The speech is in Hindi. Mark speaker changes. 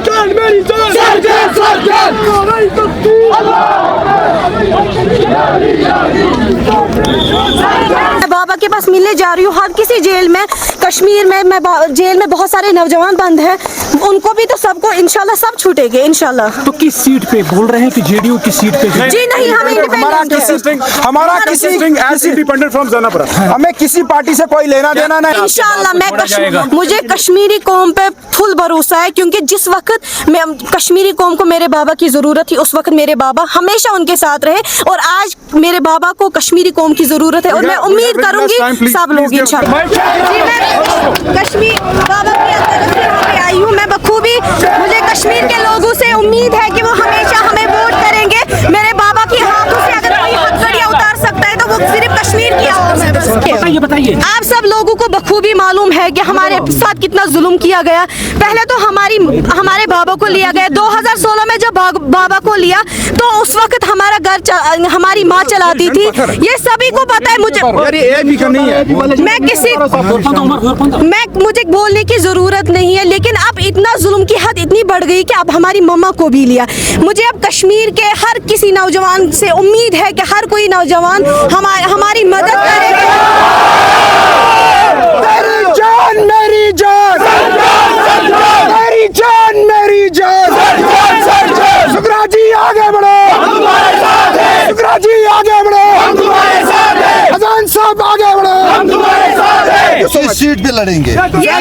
Speaker 1: जान मेरी जान सरकार सरकार नहीं सकती
Speaker 2: मैं बाबा के पास मिलने जा रही हूँ। हर किसी जेल में, कश्मीर में मैं जेल में बहुत सारे नौजवान बंद हैं, उनको भी तो सबको इंशाल्लाह सब छूटेंगे इंशाल्लाह।
Speaker 3: तो किस सीट पे बोल रहे हैं कि जेडीयू की सीट पे?
Speaker 2: जी नहीं, हम इंडिपेंडेंट हैं।
Speaker 4: हमें किसी पार्टी से कोई लेना देना नहीं।
Speaker 2: इंशाल्लाह मुझे कश्मीरी कौम पे फुल भरोसा है, क्योंकि जिस वक्त मैं कश्मीरी कौम को मेरे बाबा की जरूरत थी, उस वक्त मेरे बाबा हमेशा उनके साथ रहे, और आज मेरे बाबा को कश्मीरी कौम की जरूरत है, और मैं उम्मीद करूंगी सब लोग इंशाल्लाह। जी मैं कश्मीर बाबा की तरफ से यहाँ पे आई हूँ, मैं बखूबी, मुझे कश्मीर के लोगों से उम्मीद है कि वो हमेशा हमें वोट करेंगे। मेरे बाबा के हाथों से अगर कोई हथकड़ियाँ उतार सकता है तो वो सिर्फ कश्मीर की आवाज़ है।
Speaker 3: बताइए
Speaker 2: आप सब लोगों को बखूबी मालूम है कि हमारे साथ कितना जुल्म किया गया। पहले तो हमारे बाबा को लिया गया 2016 में, जब बाबा को लिया तो उस वक्त हमारा घर हमारी माँ चलाती थी, ये सभी को पता है। मुझे बोलने की जरूरत नहीं है, लेकिन अब इतना जुल्म की हद इतनी बढ़ गई कि अब हमारी मम्मा को भी लिया। मुझे अब कश्मीर के हर किसी नौजवान से उम्मीद है कि हर कोई नौजवान हमारी मदद करेगा।
Speaker 4: मेरी जान मेरी जान मेरी जान मेरी जान सुखराज जी आगे बढ़ो, सुखराज जी आगे बढ़ो, अजान साहब आगे बढ़ो।
Speaker 5: किस सीट पे लड़ेंगे?
Speaker 4: ये